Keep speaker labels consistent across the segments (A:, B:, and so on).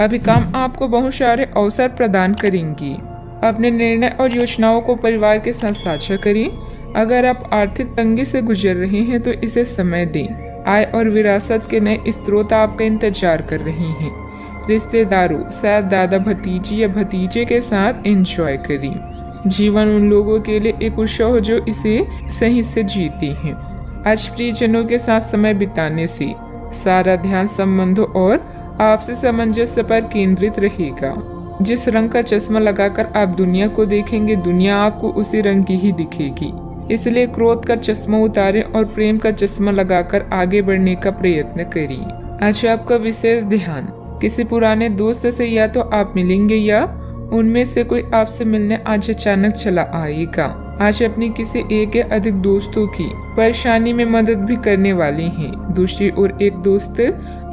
A: अभी काम आपको बहुत सारे अवसर प्रदान करेंगी। अपने निर्णय और योजनाओं को परिवार के साथ साझा करें। अगर आप आर्थिक तंगी से गुजर रहे हैं तो इसे समय दें। आय और विरासत के नए स्रोत आपका इंतजार कर रहे हैं। रिश्तेदारों, शायद दादा भतीजी या भतीजे के साथ एंजॉय करें। जीवन उन लोगों के लिए एक उत्सव जो इसे सही से जीते हैं। आज प्रियजनों के साथ समय बिताने से सारा ध्यान संबंधों और आपसी सामंजस्य पर केंद्रित रहेगा। जिस रंग का चश्मा लगाकर आप दुनिया को देखेंगे, दुनिया आपको उसी रंग की ही दिखेगी। इसलिए क्रोध का चश्मा उतारें और प्रेम का चश्मा लगाकर आगे बढ़ने का प्रयत्न करिए। आज आपका विशेष ध्यान किसी पुराने दोस्त से या तो आप मिलेंगे या उनमें से कोई आपसे मिलने आज अचानक चला आएगा। आज अपनी किसी एक या अधिक दोस्तों की परेशानी में मदद भी करने वाले हैं। दूसरी ओर एक दोस्त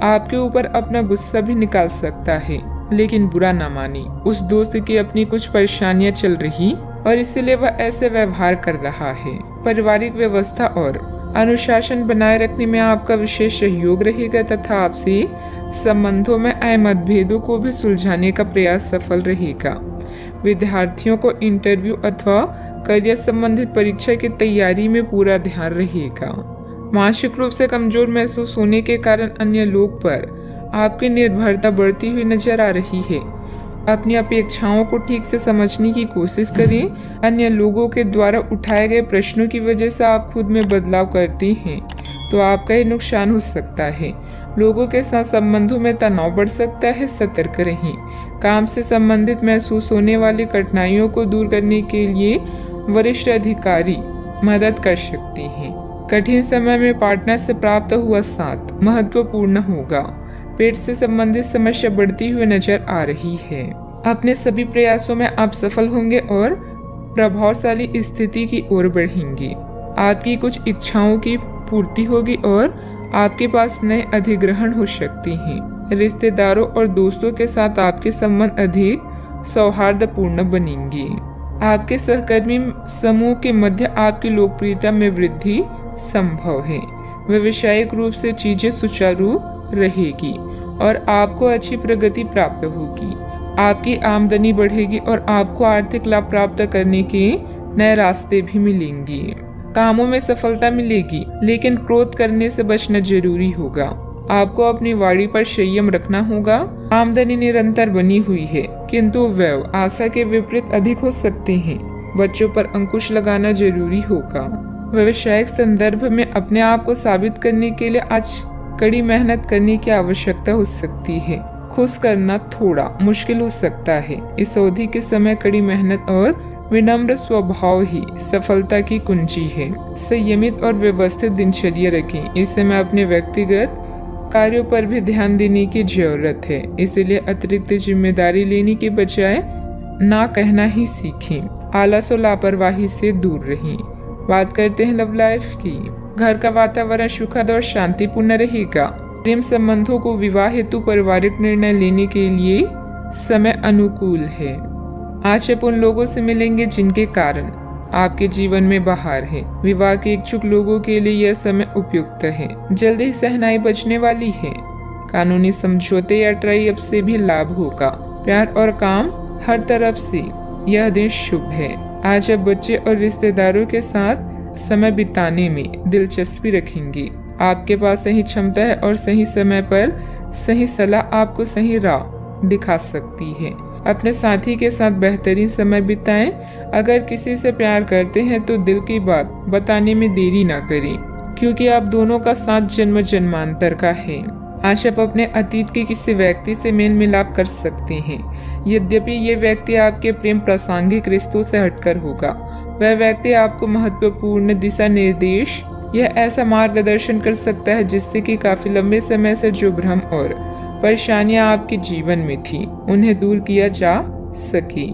A: आपके ऊपर अपना गुस्सा भी निकाल सकता है, लेकिन बुरा ना माने। उस दोस्त की अपनी कुछ परेशानियां चल रही और इसलिए वह ऐसे व्यवहार कर रहा है। पारिवारिक व्यवस्था और अनुशासन बनाए रखने में आपका विशेष सहयोग रहेगा तथा आपसी संबंधों में आए मतभेदों को भी सुलझाने का प्रयास सफल रहेगा। विद्यार्थियों को इंटरव्यू अथवा करियर संबंधित परीक्षा की तैयारी में पूरा ध्यान रहेगा। मानसिक रूप से कमजोर महसूस होने के कारण अन्य लोग पर आपकी निर्भरता बढ़ती हुई नजर आ रही है। अपनी अपेक्षाओं को ठीक से समझने की कोशिश करें। अन्य लोगों के द्वारा उठाए गए प्रश्नों की वजह से आप खुद में बदलाव करते हैं तो आपका ही नुकसान हो सकता है। लोगों के साथ संबंधों में तनाव बढ़ सकता है, सतर्क रहें। काम से संबंधित महसूस होने वाली कठिनाइयों को दूर करने के लिए वरिष्ठ अधिकारी मदद कर सकते हैं। कठिन समय में पार्टनर से प्राप्त हुआ साथ महत्वपूर्ण होगा। पेट से संबंधित समस्या बढ़ती हुई नजर आ रही है। अपने सभी प्रयासों में आप सफल होंगे और प्रभावशाली स्थिति की ओर बढ़ेंगे। आपकी कुछ इच्छाओं की पूर्ति होगी और आपके पास नए अधिग्रहण हो सकते हैं। रिश्तेदारों और दोस्तों के साथ आपके संबंध अधिक सौहार्दपूर्ण बनेंगे। आपके सहकर्मी समूह के मध्य आपकी लोकप्रियता में वृद्धि संभव है। व्यावसायिक रूप से चीजें सुचारू रहेगी और आपको अच्छी प्रगति प्राप्त होगी। आपकी आमदनी बढ़ेगी और आपको आर्थिक लाभ प्राप्त करने के नए रास्ते भी मिलेंगे। कामों में सफलता मिलेगी, लेकिन क्रोध करने से बचना जरूरी होगा। आपको अपनी वाणी पर संयम रखना होगा। आमदनी निरंतर बनी हुई है, किंतु व्यय आशा के विपरीत अधिक हो सकते हैं। बच्चों पर अंकुश लगाना जरूरी होगा। व्यवसायिक संदर्भ में अपने आप को साबित करने के लिए आज कड़ी मेहनत करने की आवश्यकता हो सकती है। खुश करना थोड़ा मुश्किल हो सकता है। इस अवधि के समय कड़ी मेहनत और विनम्र स्वभाव ही सफलता की कुंजी है। संयमित और व्यवस्थित दिनचर्या रखें। इस समय अपने व्यक्तिगत कार्यों पर भी ध्यान देने की जरूरत है, इसलिए अतिरिक्त जिम्मेदारी लेने के बजाय ना कहना ही सीखें। आलस और लापरवाही से दूर रहें। बात करते हैं लव लाइफ की। घर का वातावरण सुखद और शांतिपूर्ण रहेगा। प्रेम संबंधों को विवाह हेतु पारिवारिक निर्णय लेने के लिए समय अनुकूल है। आज आप उन लोगों से मिलेंगे जिनके कारण आपके जीवन में बहार है। विवाह के इच्छुक लोगों के लिए यह समय उपयुक्त है। जल्दी ही सहनाई बचने वाली है। कानूनी समझौते या ट्राई अप से भी लाभ होगा। प्यार और काम हर तरफ से यह दिन शुभ है। आज आप बच्चे और रिश्तेदारों के साथ समय बिताने में दिलचस्पी रखेंगे। आपके पास सही क्षमता है और सही समय पर सही सलाह आपको सही राह दिखा सकती है। अपने साथी के साथ बेहतरीन समय बिताएं। अगर किसी से प्यार करते हैं तो दिल की बात बताने में देरी ना करें, क्योंकि आप दोनों का साथ जन्म जन्मांतर का है। आज आप अपने अतीत के किसी व्यक्ति से मेल मिलाप कर सकते हैं। यद्यपि ये व्यक्ति आपके प्रेम प्रासंगिक रिश्तों से हटकर होगा, वह व्यक्ति आपको महत्वपूर्ण दिशा निर्देश या ऐसा मार्गदर्शन कर सकता है जिससे कि काफी लंबे समय से जो भ्रम और परेशानियां आपके जीवन में थी उन्हें दूर किया जा सके।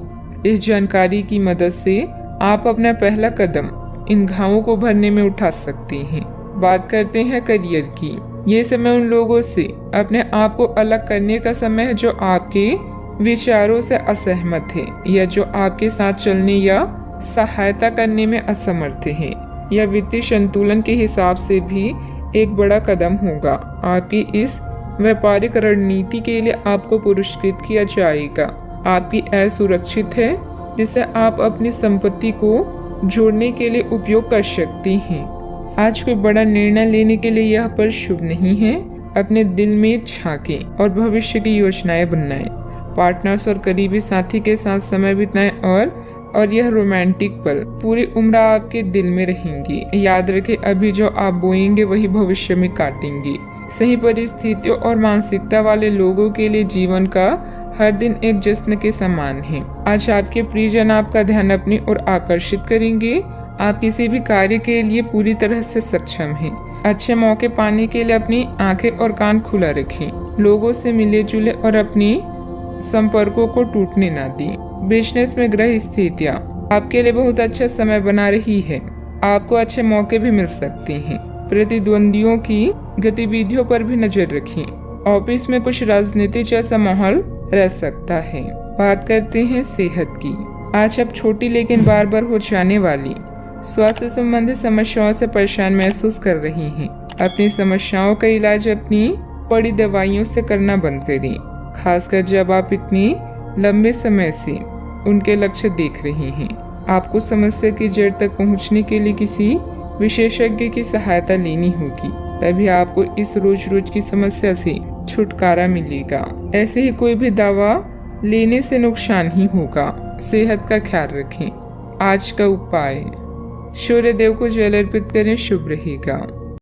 A: इस जानकारी की मदद से आप अपना पहला कदम इन घावों को भरने में उठा सकते हैं। बात करते हैं करियर की। ये समय उन लोगों से अपने आप को अलग करने का समय है जो आपके विचारों से असहमत है या जो आपके साथ चलने या सहायता करने में असमर्थ है। यह वित्तीय संतुलन के हिसाब से भी एक बड़ा कदम होगा। आपकी इस व्यापारिक रणनीति के लिए आपको पुरस्कृत किया जाएगा। आपकी आय सुरक्षित है, जिसे आप अपनी संपत्ति को जोड़ने के लिए उपयोग कर सकती हैं। आज कोई बड़ा निर्णय लेने के लिए यह पल शुभ नहीं है। अपने दिल में झांकें और भविष्य की योजनाएं बनाएं। पार्टनर्स और करीबी साथी के साथ समय बिताएं और यह रोमांटिक पल पूरी उम्र आपके दिल में रहेंगी। याद रखें, अभी जो आप बोएंगे वही भविष्य में काटेंगे। सही परिस्थितियों और मानसिकता वाले लोगों के लिए जीवन का हर दिन एक जश्न के समान है। आज आपके प्रियजन आपका ध्यान अपनी ओर आकर्षित करेंगे। आप किसी भी कार्य के लिए पूरी तरह से सक्षम हैं। अच्छे मौके पाने के लिए अपनी आंखें और कान खुला रखें। लोगों से मिले जुले और अपनी संपर्कों को टूटने ना दें। बिजनेस में ग्रह स्थितियाँ आपके लिए बहुत अच्छा समय बना रही है। आपको अच्छे मौके भी मिल सकते हैं। प्रतिद्वंदियों की गतिविधियों पर भी नजर रखें। ऑफिस में कुछ राजनीति जैसा माहौल रह सकता है। बात करते हैं सेहत की। आज आप छोटी लेकिन बार बार हो जाने वाली स्वास्थ्य संबंधी समस्याओं से परेशान महसूस कर रही हैं। अपनी समस्याओं का इलाज अपनी बड़ी दवाइयों से करना बंद करें, खासकर जब आप इतनी लंबे समय से उनके लक्ष्य देख रहे हैं। आपको समस्या की जड़ तक पहुंचने के लिए किसी विशेषज्ञ की सहायता लेनी होगी, तभी आपको इस रोज रोज की समस्या से छुटकारा मिलेगा। ऐसे ही कोई भी दवा लेने से नुकसान ही होगा। सेहत का ख्याल रखें। आज का उपाय, सूर्य देव को जल अर्पित करें, शुभ रहेगा।